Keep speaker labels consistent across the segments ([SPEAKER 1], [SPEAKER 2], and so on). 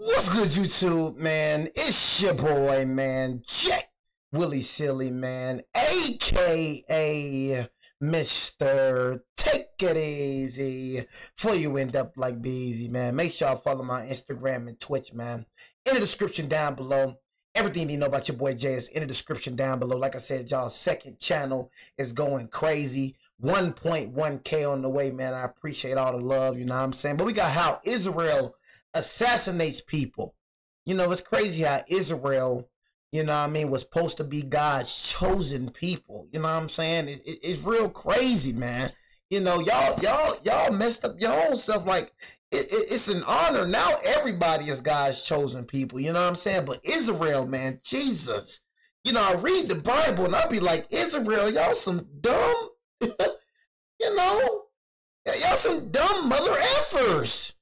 [SPEAKER 1] What's good, YouTube, man? It's your boy, man, Jack Willie Silly, man, aka Mr. Take It Easy before you end up like Beezy, man. Make sure y'all follow my Instagram and Twitch, man. In the description down below. Everything you know about your boy Jay is in the description down below. Like I said, y'all, second channel is going crazy. 1.1K on the way, man. I appreciate all the love, you know what I'm saying? But we got how Israel assassinates people. You know, it's crazy how Israel, you know what I mean, was supposed to be God's chosen people. You know what I'm saying? It's real crazy, man. You know, y'all messed up your own self. Like, it's an honor. Now everybody is God's chosen people. You know what I'm saying? But Israel, man, Jesus. You know, I read the Bible and I be like, Israel, y'all some dumb, you know, y'all some dumb mother effers.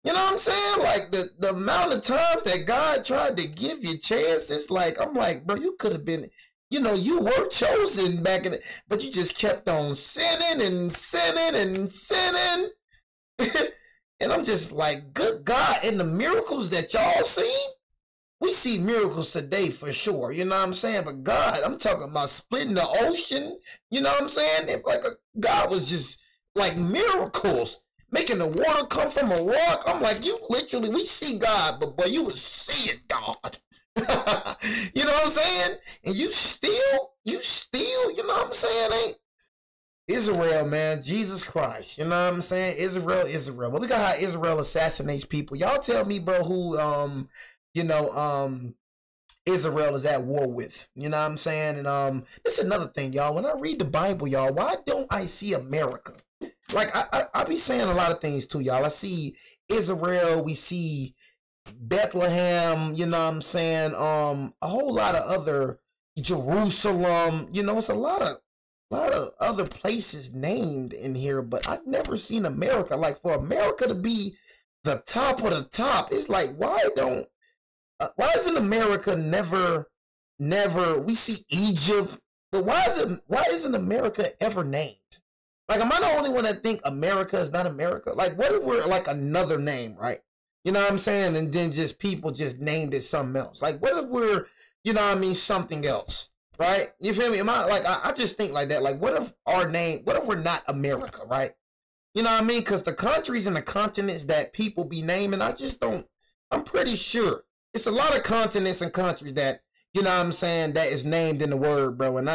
[SPEAKER 1] You know what I'm saying? Like the amount of times that God tried to give you chances, like, I'm like, bro, you could have been, you know, you were chosen back in it, but you just kept on sinning and sinning and sinning. And I'm just like, good God, and the miracles that y'all seen, we see miracles today for sure. You know what I'm saying? But God, I'm talking about splitting the ocean. You know what I'm saying? It, like God was just like miracles. Making the water come from a rock. I'm like, you literally, we see God, but boy, you was seeing God. You know what I'm saying? And you still, you know what I'm saying? Ain't Israel, man, Jesus Christ. You know what I'm saying? Israel. But we got how Israel assassinates people. Y'all tell me, bro, who, you know, Israel is at war with. You know what I'm saying? And this is another thing, y'all. When I read the Bible, y'all, why don't I see America? Like, I be saying a lot of things too, y'all. I see Israel, we see Bethlehem, you know what I'm saying? A whole lot of other, Jerusalem, you know, it's a lot of other places named in here, but I've never seen America. Like, for America to be the top of the top, it's like, why isn't America never, we see Egypt, but why isn't America ever named? Like, am I the only one that think America is not America? Like, what if we're like another name, right? You know what I'm saying? And then just people just named it something else. Like, what if we're, you know what I mean, something else, right? You feel me? Am I like, I just think like that. Like, what if we're not America, right? You know what I mean? Because the countries and the continents that people be naming, I'm pretty sure. It's a lot of continents and countries that, you know what I'm saying, that is named in the word, bro. And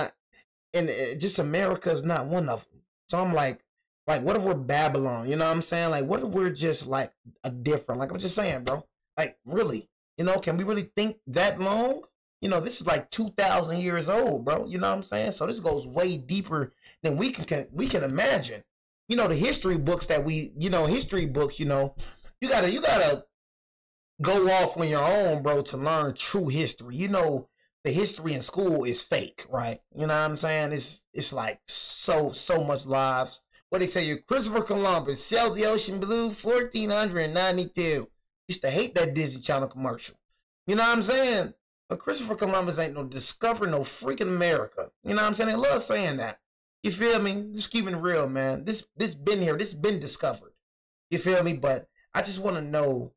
[SPEAKER 1] just America is not one of them. So I'm like, what if we're Babylon? You know what I'm saying? Like, what if we're just like a different, like I'm just saying, bro, like, really, you know, can we really think that long? You know, this is like 2,000 years old, bro. You know what I'm saying? So this goes way deeper than we can imagine. You know, the history books that history books, you know, you gotta go off on your own, bro, to learn true history. You know, the history in school is fake, right? You know what I'm saying? It's like so much lives. What they say, Christopher Columbus sailed the ocean blue 1492. Used to hate that Disney Channel commercial. You know what I'm saying? But Christopher Columbus ain't no discover no freaking America. You know what I'm saying? They love saying that. You feel me? Just keeping it real, man. This been here. This been discovered. You feel me? But I just want to know.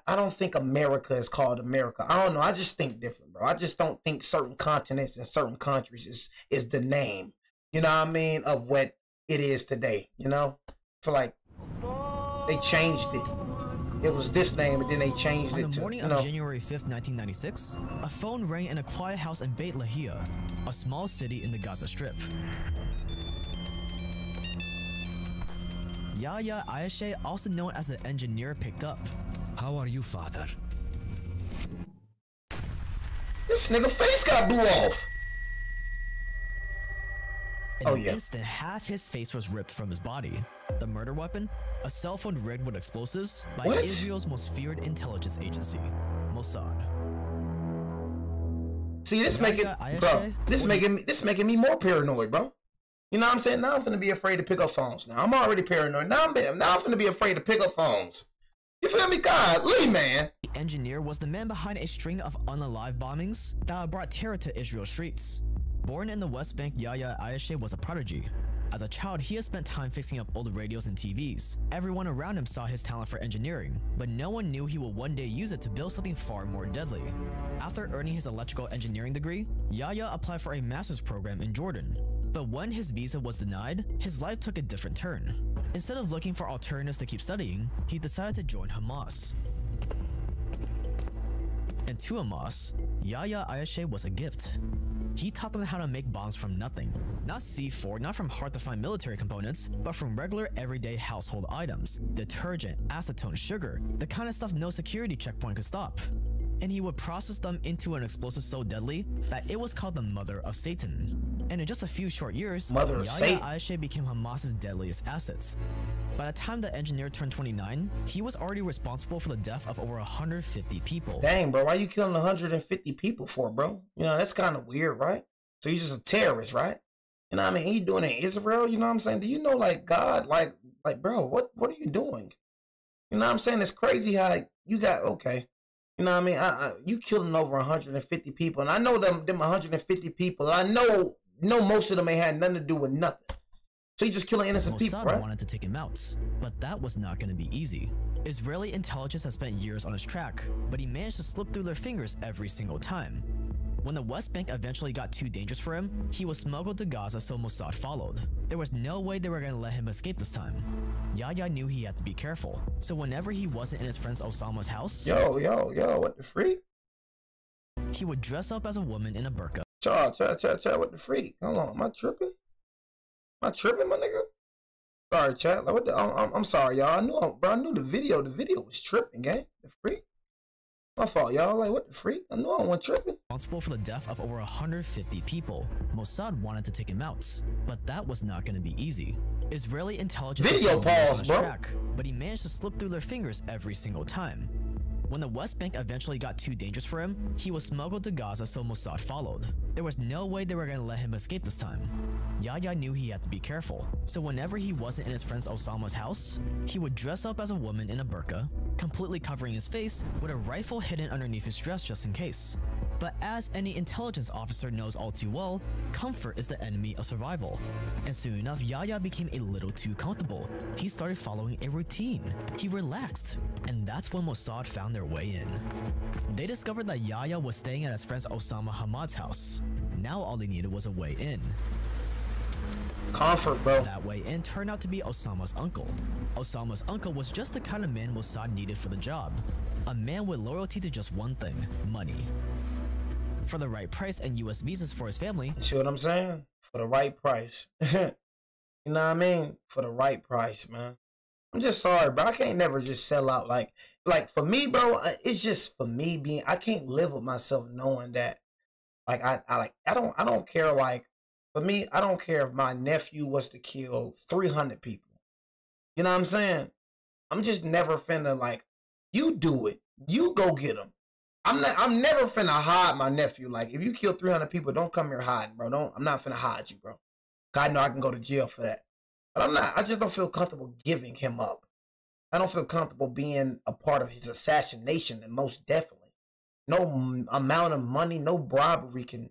[SPEAKER 1] I don't think America is called America. I don't know. I just think different, bro. I just don't think certain continents and certain countries is the name, you know what I mean, of what it is today, you know? I feel like they changed it. It was this name, and then they changed it to,
[SPEAKER 2] On the morning of January 5th, 1996, a phone rang in a quiet house in Beit Lahia, a small city in the Gaza Strip. Yahya Ayeshe, also known as the engineer, picked up.
[SPEAKER 3] How are you, father?
[SPEAKER 1] This nigga face got blew off.
[SPEAKER 2] In an instant, half his face was ripped from his body. The murder weapon? A cell phone rigged with explosives by Israel's most feared intelligence agency, Mossad.
[SPEAKER 1] See, this making me more paranoid, bro. You know what I'm saying? Now I'm finna be afraid to pick up phones. Now I'm already paranoid. Now I'm finna be afraid to pick up phones. You feel me? God, Lee, man.
[SPEAKER 2] The engineer was the man behind a string of unalive bombings that brought terror to Israel's streets. Born in the West Bank, Yahya Ayeshe was a prodigy. As a child, he had spent time fixing up old radios and TVs. Everyone around him saw his talent for engineering, but no one knew he would one day use it to build something far more deadly. After earning his electrical engineering degree, Yahya applied for a master's program in Jordan. But when his visa was denied, his life took a different turn. Instead of looking for alternatives to keep studying, he decided to join Hamas. And to Hamas, Yahya Ayeshe was a gift. He taught them how to make bombs from nothing. Not C4, not from hard-to-find military components, but from regular everyday household items. Detergent, acetone, sugar, the kind of stuff no security checkpoint could stop. And he would process them into an explosive so deadly that it was called the Mother of Satan. And in just a few short years, Yahya Ayeshe became Hamas's deadliest assets. By the time the engineer turned 29, he was already responsible for the death of over 150 people.
[SPEAKER 1] Dang, bro, why you killing 150 people for, bro? You know, that's kind of weird, right? So you're just a terrorist, right? You know what I mean? You doing it in Israel, you know what I'm saying? Do you know, like, God, like, bro, what are you doing? You know what I'm saying? It's crazy how you got, okay. You know what I mean? You killing over 150 people, and I know them 150 people. I know most of them ain't had nothing to do with nothing. So you just killing innocent people, right?
[SPEAKER 2] Wanted to take him out, but that was not going to be easy. Israeli intelligence had spent years on his track, but he managed to slip through their fingers every single time. When the West Bank eventually got too dangerous for him, he was smuggled to Gaza so Mossad followed. There was no way they were going to let him escape this time. Yahya knew he had to be careful, so whenever he wasn't in his friend Osama's house,
[SPEAKER 1] yo, what the freak?
[SPEAKER 2] He would dress up as a woman in a burqa.
[SPEAKER 1] Child, what the freak? Hold on, am I tripping? Am I tripping, my nigga? Sorry, chat. Like, what the? I'm sorry, y'all. I knew the video. The video was tripping, gang. The freak. My fault, y'all. Like, what the freak? I knew I wasn't tripping.
[SPEAKER 2] Responsible for the death of over 150 people. Mossad wanted to take him out, but that was not going to be easy. Israeli intelligence
[SPEAKER 1] video pause, bro.
[SPEAKER 2] Track, but he managed to slip through their fingers every single time. When the West Bank eventually got too dangerous for him, he was smuggled to Gaza so Mossad followed. There was no way they were going to let him escape this time. Yahya knew he had to be careful, so whenever he wasn't in his friend Osama's house, he would dress up as a woman in a burqa, completely covering his face with a rifle hidden underneath his dress just in case. But as any intelligence officer knows all too well, comfort is the enemy of survival. And soon enough, Yahya became a little too comfortable. He started following a routine. He relaxed. And that's when Mossad found their way in. They discovered that Yahya was staying at his friend Osama Hamad's house. Now all they needed was a way in.
[SPEAKER 1] Comfort, bro.
[SPEAKER 2] That way in turned out to be Osama's uncle. Osama's uncle was just the kind of man Mossad needed for the job. A man with loyalty to just one thing, money. For the right price and US visas for his family.
[SPEAKER 1] You see what I'm saying? For the right price. You know what I mean? For the right price, man. I'm just sorry, bro. I can't never just sell out. Like for me, bro, it's just for me being, I can't live with myself knowing that, like, I don't care. Like, for me, I don't care if my nephew was to kill 300 people. You know what I'm saying? I'm just never finna, like, you do it. You go get them. I'm never finna hide my nephew. Like, if you kill 300 people, don't come here hiding, bro. I'm not finna hide you, bro. I know I can go to jail for that. But I just don't feel comfortable giving him up. I don't feel comfortable being a part of his assassination, and most definitely. No amount of money, no bribery can,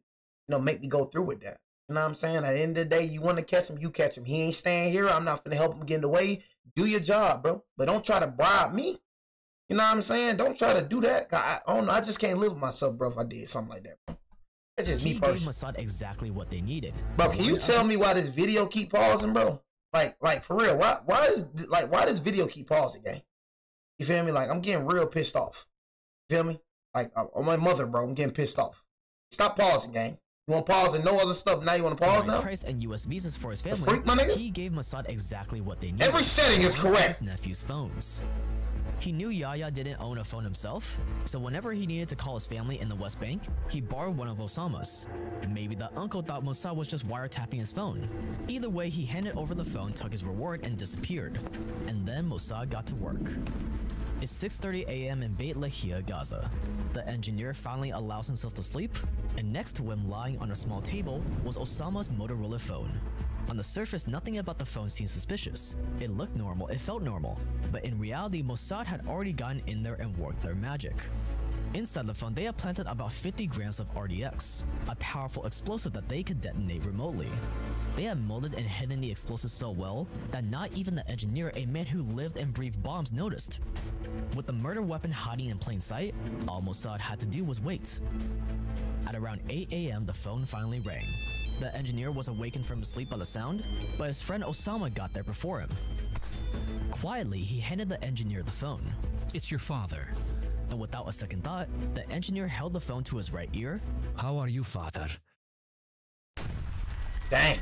[SPEAKER 1] make me go through with that. You know what I'm saying? At the end of the day, you want to catch him, you catch him. He ain't staying here. I'm not finna help him get in the way. Do your job, bro. But don't try to bribe me. You know what I'm saying? Don't try to do that. I don't know. I just can't live with myself, bro, if I did something like that, bro. That's just me personally.
[SPEAKER 2] He gave Mossad exactly what they needed.
[SPEAKER 1] Bro, can you tell me why this video keep pausing, bro? Like for real, why does video keep pausing, gang? You feel me? Like, I'm getting real pissed off. You feel me? Like, on my mother, bro, I'm getting pissed off. Stop pausing, gang. You want to pause and no other stuff? Now you want to pause now?
[SPEAKER 2] Price and US visas for his family.
[SPEAKER 1] The freak, my nigga?
[SPEAKER 2] He gave Mossad exactly what they needed.
[SPEAKER 1] Every setting is correct.
[SPEAKER 2] His nephew's phones. He knew Yahya didn't own a phone himself, so whenever he needed to call his family in the West Bank, he borrowed one of Osama's. Maybe the uncle thought Mossad was just wiretapping his phone. Either way, he handed over the phone, took his reward, and disappeared. And then Mossad got to work. It's 6:30 a.m. in Beit Lahia, Gaza. The engineer finally allows himself to sleep, and next to him, lying on a small table, was Osama's Motorola phone. On the surface, nothing about the phone seemed suspicious. It looked normal, it felt normal. But in reality, Mossad had already gotten in there and worked their magic. Inside the phone, they had planted about 50 grams of RDX, a powerful explosive that they could detonate remotely. They had molded and hidden the explosives so well that not even the engineer, a man who lived and breathed bombs, noticed. With the murder weapon hiding in plain sight, all Mossad had to do was wait. At around 8 a.m., the phone finally rang. The engineer was awakened from his sleep by the sound, but his friend Osama got there before him. Quietly, he handed the engineer the phone.
[SPEAKER 3] It's your father.
[SPEAKER 2] And without a second thought, the engineer held the phone to his right ear.
[SPEAKER 3] How are you, father?
[SPEAKER 1] Dang.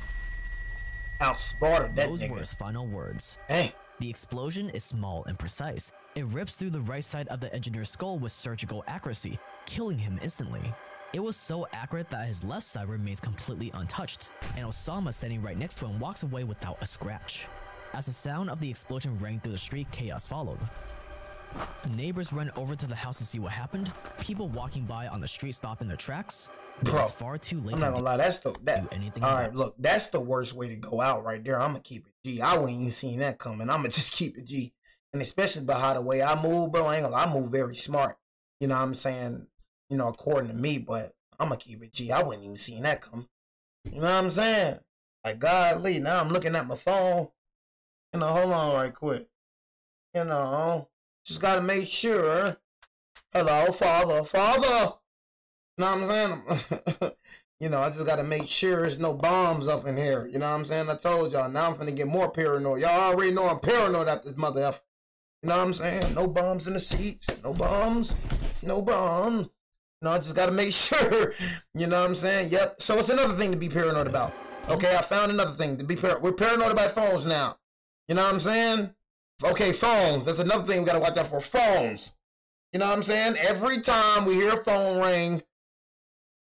[SPEAKER 1] Outsmarted that
[SPEAKER 2] Those
[SPEAKER 1] nigga.
[SPEAKER 2] were his final words.
[SPEAKER 1] Dang.
[SPEAKER 2] The explosion is small and precise. It rips through the right side of the engineer's skull with surgical accuracy, killing him instantly. It was so accurate that his left side remains completely untouched, and Osama standing right next to him walks away without a scratch. As the sound of the explosion rang through the street, chaos followed. Neighbors ran over to the house to see what happened. People walking by on the street stopped in their tracks. It was far too late.
[SPEAKER 1] I'm not gonna lie, that's the all right.
[SPEAKER 2] About.
[SPEAKER 1] Look, that's the worst way to go out right there. I'm gonna keep it G. I wouldn't even seen that coming. I'm gonna just keep it G, and especially by how the way I move, bro. I ain't gonna lie, I move very smart. You know what I'm saying? You know, according to me, but I'm gonna keep it G. I wouldn't even seen that come. You know what I'm saying? Like, godly, now I'm looking at my phone. You know, hold on right quick. You know, just gotta make sure. Hello, father. You know what I'm saying? You know, I just gotta make sure there's no bombs up in here. You know what I'm saying? I told y'all, now I'm finna get more paranoid. Y'all already know I'm paranoid at this mother F. You know what I'm saying? No bombs in the seats. No bombs. No bombs. No, I just gotta make sure. You know what I'm saying? Yep. So it's another thing to be paranoid about. Okay, I found another thing to be paranoid. We're paranoid about phones now. You know what I'm saying? Okay, phones. That's another thing we gotta watch out for. Phones. You know what I'm saying? Every time we hear a phone ring,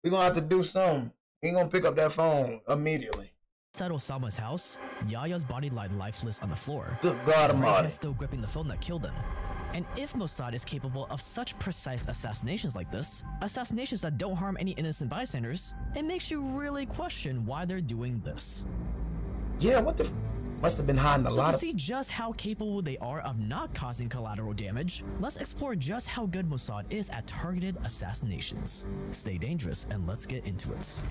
[SPEAKER 1] we're gonna have to do something. We ain't gonna pick up that phone immediately.
[SPEAKER 2] Inside Osama's house, Yaya's body lay lifeless on the floor.
[SPEAKER 1] Good God Almighty.
[SPEAKER 2] His still gripping the phone that killed him. And if Mossad is capable of such precise assassinations like this, assassinations that don't harm any innocent bystanders, it makes you really question why they're doing this.
[SPEAKER 1] Yeah, what the must have been hiding a lot
[SPEAKER 2] to
[SPEAKER 1] of.
[SPEAKER 2] see just how capable they are of not causing collateral damage, let's explore just how good Mossad is at targeted assassinations. Stay dangerous and let's get into it.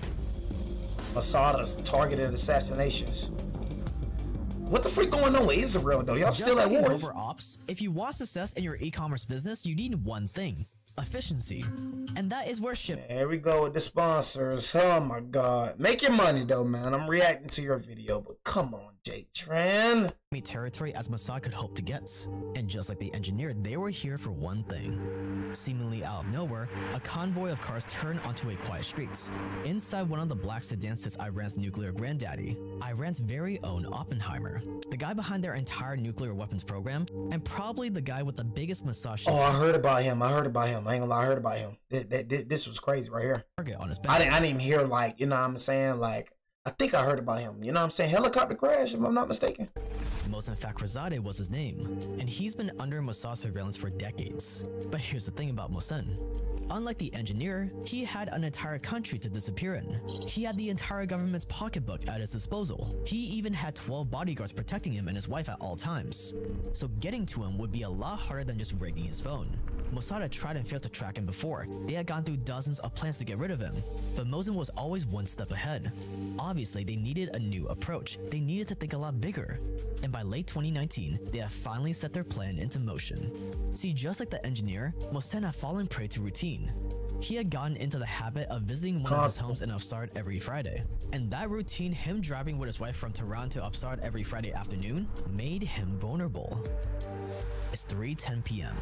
[SPEAKER 1] Mossad's targeted assassinations. What the freak going on with Israel though? Y'all still at war?
[SPEAKER 2] Over ops, if you want success in your e-commerce business, you need one thing: efficiency. And that is where
[SPEAKER 1] There we go with the sponsors. Oh my God. Make your money though, man. I'm reacting to your video, but come on, Jake Tran.
[SPEAKER 2] territory as Mossad could hope to get. And just like the engineer, they were here for one thing. Seemingly out of nowhere, a convoy of cars turned onto a quiet street. Inside one of the black sedans sits Iran's nuclear granddaddy, Iran's very own Oppenheimer, the guy behind their entire nuclear weapons program, and probably the guy with the biggest Mossad.
[SPEAKER 1] Oh, I heard about him. I ain't gonna lie, I heard about him. This was crazy right here.
[SPEAKER 2] On his back.
[SPEAKER 1] I didn't even hear, like, you know what I'm saying, like, I think I heard about him. You know what I'm saying? Helicopter crash, if I'm not mistaken.
[SPEAKER 2] Mohsen Fakhrizadeh was his name, and he's been under Mossad surveillance for decades. But here's the thing about Mohsen. Unlike the engineer, he had an entire country to disappear in. He had the entire government's pocketbook at his disposal. He even had 12 bodyguards protecting him and his wife at all times. So getting to him would be a lot harder than just rigging his phone. Mossad had tried and failed to track him before. They had gone through dozens of plans to get rid of him, but Mohsen was always one step ahead. Obviously, they needed a new approach. They needed to think a lot bigger. And by late 2019, they had finally set their plan into motion. See, just like the engineer, Mohsen had fallen prey to routine. He had gotten into the habit of visiting one of his homes in Upstart every Friday. And that routine, him driving with his wife from Tehran to Upstart every Friday afternoon, made him vulnerable. It's 3:10 p.m.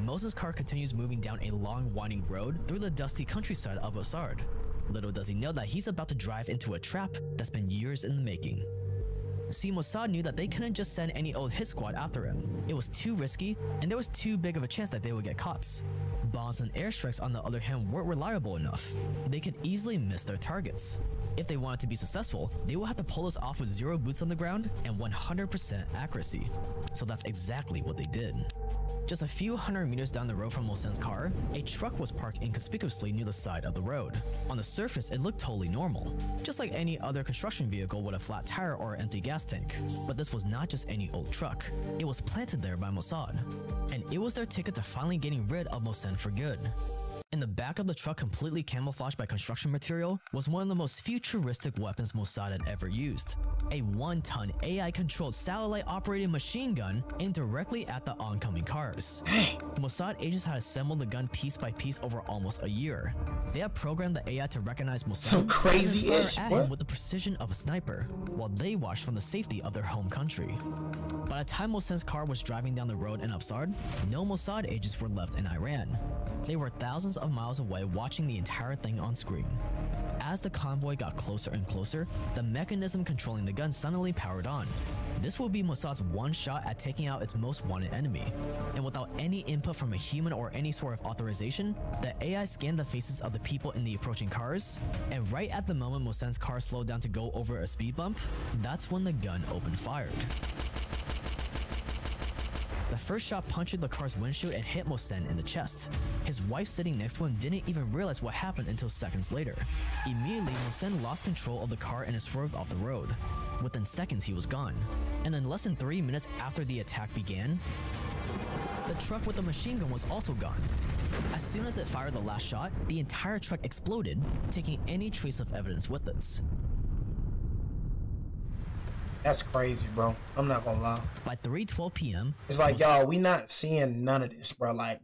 [SPEAKER 2] Mohsen's car continues moving down a long winding road through the dusty countryside of Upstart. Little does he know that he's about to drive into a trap that's been years in the making. See, Mossad knew that they couldn't just send any old hit squad after him. It was too risky, and there was too big of a chance that they would get caught. Bombs and airstrikes, on the other hand, weren't reliable enough. They could easily miss their targets. If they wanted to be successful, they would have to pull this off with 0 boots on the ground and 100% accuracy. So that's exactly what they did. Just a few hundred meters down the road from Mohsen's car, a truck was parked inconspicuously near the side of the road. On the surface, it looked totally normal, just like any other construction vehicle with a flat tire or empty gas tank. But this was not just any old truck. It was planted there by Mossad, and it was their ticket to finally getting rid of Mohsen for good. In the back of the truck, completely camouflaged by construction material, was one of the most futuristic weapons Mossad had ever used. A 1-ton AI-controlled satellite-operated machine gun aimed directly at the oncoming cars. Mossad agents had assembled the gun piece by piece over almost a year. They had programmed the AI to recognize Mossad
[SPEAKER 1] some crazy-ish
[SPEAKER 2] at him with the precision of a sniper, while they watched from the safety of their home country. By the time Mossad's car was driving down the road in Absard, no Mossad agents were left in Iran. They were thousands of miles away watching the entire thing on screen. As the convoy got closer and closer, the mechanism controlling the gun suddenly powered on. This would be Mossad's one shot at taking out its most wanted enemy. And without any input from a human or any sort of authorization, the AI scanned the faces of the people in the approaching cars, and right at the moment Mossad's car slowed down to go over a speed bump, that's when the gun opened fire. The first shot punctured the car's windshield and hit Mohsen in the chest. His wife sitting next to him didn't even realize what happened until seconds later. Immediately, Mohsen lost control of the car and swerved off the road. Within seconds, he was gone. And in less than 3 minutes after the attack began, the truck with the machine gun was also gone. As soon as it fired the last shot, the entire truck exploded, taking any trace of evidence with it.
[SPEAKER 1] That's crazy, bro. I'm not gonna lie.
[SPEAKER 2] By 3:12 p.m.,
[SPEAKER 1] it's like, y'all, we not seeing none of this, bro. Like,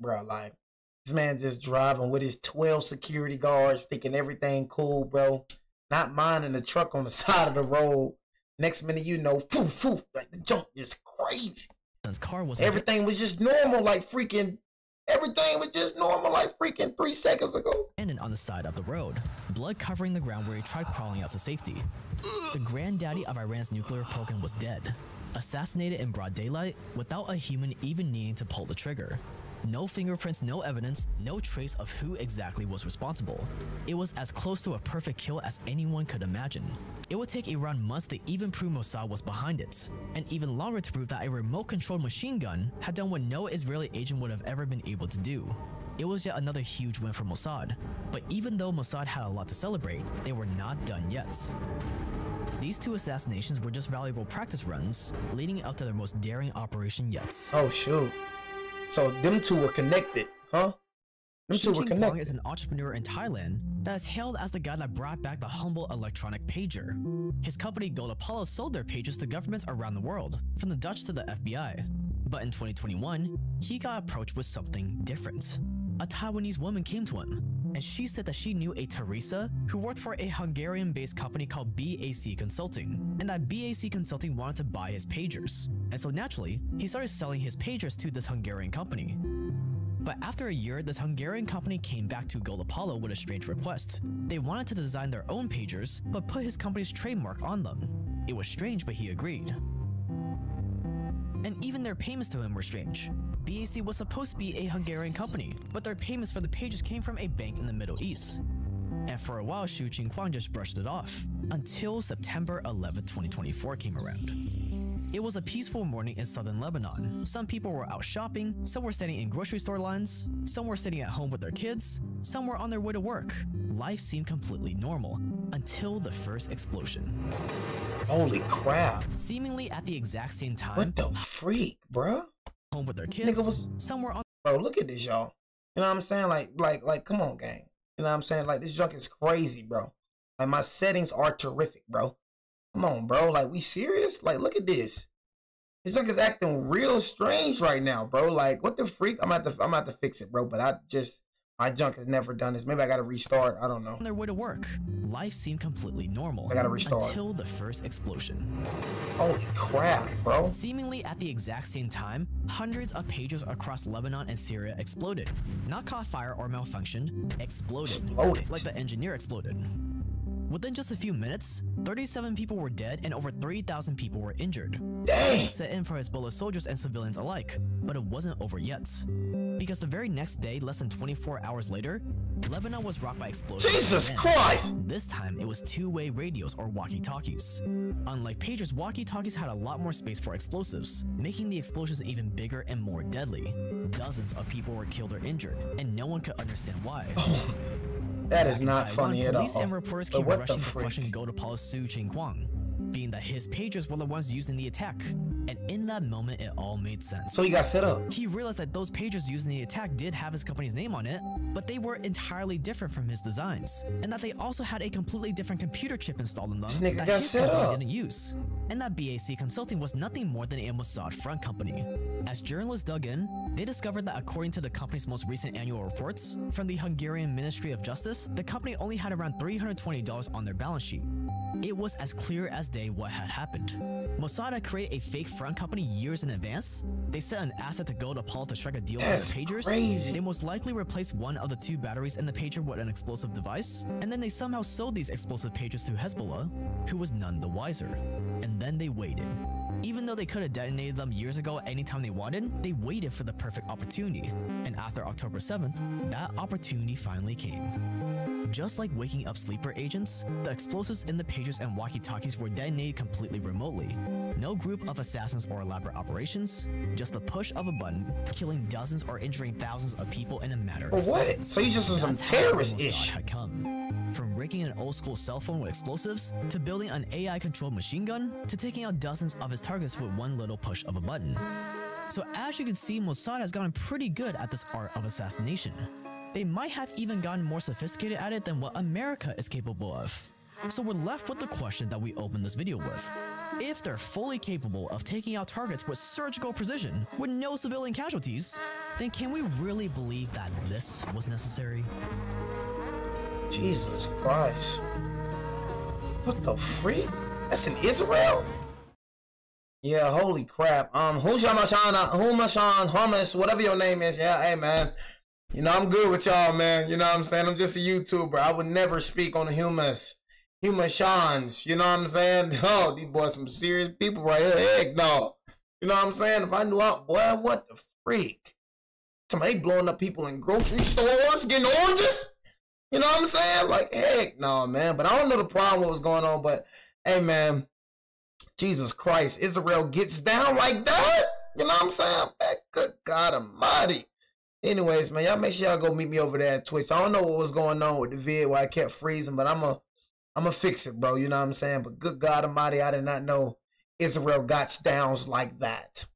[SPEAKER 1] this man just driving with his 12 security guards, thinking everything cool, bro. Not minding the truck on the side of the road. Next minute, you know, foof, like the junk is crazy. Everything was just normal, like freaking. Everything was just normal, like freaking 3 seconds ago.
[SPEAKER 2] And on the side of the road, blood covering the ground where he tried crawling out to safety. The granddaddy of Iran's nuclear program was dead, assassinated in broad daylight without a human even needing to pull the trigger. No fingerprints, no evidence, no trace of who exactly was responsible. It was as close to a perfect kill as anyone could imagine. It would take Iran months to even prove Mossad was behind it, and even longer to prove that a remote-controlled machine gun had done what no Israeli agent would have ever been able to do. It was yet another huge win for Mossad, but even though Mossad had a lot to celebrate, they were not done yet. These 2 assassinations were just valuable practice runs, leading up to their most daring operation yet.
[SPEAKER 1] Oh shoot. So them 2 were connected, huh? Them 2 were connected.
[SPEAKER 2] Kwang is an entrepreneur in Thailand that is hailed as the guy that brought back the humble electronic pager. His company Gold Apollo sold their pagers to governments around the world, from the Dutch to the FBI. But in 2021, he got approached with something different. A Taiwanese woman came to him, and she said that she knew a Teresa who worked for a Hungarian-based company called BAC Consulting, and that BAC Consulting wanted to buy his pagers. And so naturally, he started selling his pagers to this Hungarian company. But after a year, this Hungarian company came back to Gold Apollo with a strange request. They wanted to design their own pagers, but put his company's trademark on them. It was strange, but he agreed. And even their payments to him were strange. BAC was supposed to be a Hungarian company, but their payments for the pages came from a bank in the Middle East. And for a while, Xu Qingquang just brushed it off, until September 11, 2024 came around. It was a peaceful morning in southern Lebanon. Some people were out shopping, some were standing in grocery store lines, some were sitting at home with their kids, some were on their way to work. Life seemed completely normal, until the first explosion.
[SPEAKER 1] Holy crap.
[SPEAKER 2] Seemingly at the exact same time.
[SPEAKER 1] What the freak, bruh?
[SPEAKER 2] Home with their kids, some were on.
[SPEAKER 1] Bro, look at this, y'all. You know what I'm saying? Like, come on, gang. You know what I'm saying? Like, this junk is crazy, bro. Like, my settings are terrific, bro. Come on, bro. Like, we serious? Like, look at this. This junk is acting real strange right now, bro. Like, what the freak? I'm gonna have to fix it, bro. But my junk has never done this. Maybe I gotta restart. I don't know.
[SPEAKER 2] On their way to work, life seemed completely normal.
[SPEAKER 1] I gotta restart.
[SPEAKER 2] Until the first explosion.
[SPEAKER 1] Holy crap, bro.
[SPEAKER 2] Seemingly at the exact same time, hundreds of pagers across Lebanon and Syria exploded. Not caught fire or malfunctioned, exploded. Like the engineer exploded. Within just a few minutes, 37 people were dead and over 3,000 people were injured.
[SPEAKER 1] Dang!
[SPEAKER 2] Set in for Hezbollah soldiers and civilians alike, but it wasn't over yet. Because the very next day, less than 24 hours later, Lebanon was rocked by explosions.
[SPEAKER 1] Jesus Christ!
[SPEAKER 2] This time, it was two-way radios or walkie-talkies. Unlike pagers, walkie-talkies had a lot more space for explosives, making the explosions even bigger and more deadly. Dozens of people were killed or injured, and no one could understand why.
[SPEAKER 1] That is not funny at all.
[SPEAKER 2] Police and reporters came rushing to question Gold Apollo's Xu Qingquang, being that his pagers were the ones used in the attack. And in that moment, it all made sense.
[SPEAKER 1] So he got set up.
[SPEAKER 2] He realized that those pages used in the attack did have his company's name on it, but they were entirely different from his designs, and that they also had a completely different computer chip installed in them
[SPEAKER 1] This nigga
[SPEAKER 2] that
[SPEAKER 1] got
[SPEAKER 2] his
[SPEAKER 1] set
[SPEAKER 2] company
[SPEAKER 1] up.
[SPEAKER 2] didn't use. And that BAC Consulting was nothing more than a Mossad front company. As journalists dug in, they discovered that according to the company's most recent annual reports from the Hungarian Ministry of Justice, the company only had around $320 on their balance sheet. It was as clear as day what had happened. Mossad had created a fake front company years in advance. They sent an asset to go to Paul to strike a deal with the pagers.
[SPEAKER 1] Crazy.
[SPEAKER 2] They most likely replaced one of the 2 batteries in the pager with an explosive device, and then they somehow sold these explosive pagers to Hezbollah, who was none the wiser. And then they waited. Even though they could have detonated them years ago anytime they wanted, they waited for the perfect opportunity. And after October 7th, that opportunity finally came. Just like waking up sleeper agents, the explosives in the pagers and walkie-talkies were detonated completely remotely. No group of assassins or elaborate operations, just the push of a button, killing dozens or injuring thousands of people in a matter of seconds.
[SPEAKER 1] So you just on some terrorist-ish.
[SPEAKER 2] Had come. From rigging an old school cell phone with explosives, to building an AI-controlled machine gun, to taking out dozens of his targets with one little push of a button. So as you can see, Mossad has gotten pretty good at this art of assassination. They might have even gotten more sophisticated at it than what America is capable of. So we're left with the question that we opened this video with. If they're fully capable of taking out targets with surgical precision, with no civilian casualties, then can we really believe that this was necessary?
[SPEAKER 1] Jesus Christ. What the freak? That's in Israel? Yeah, holy crap. Humashan, Hummus, whatever your name is. Yeah, hey man. You know, I'm good with y'all, man. You know what I'm saying? I'm just a YouTuber. I would never speak on the Humashans. You know what I'm saying? Oh, these boys some serious people right here. Heck no. You know what I'm saying? If I knew out, boy, what the freak? Somebody blowing up people in grocery stores, getting oranges? You know what I'm saying? Like, heck no, man. But I don't know the problem, what was going on. But, hey, man, Jesus Christ, Israel gets down like that? You know what I'm saying? Man, good God almighty. Anyways, man, y'all make sure y'all go meet me over there at Twitch. I don't know what was going on with the vid why I kept freezing, but I'm a fix it, bro. You know what I'm saying? But good God almighty, I did not know Israel got downs like that.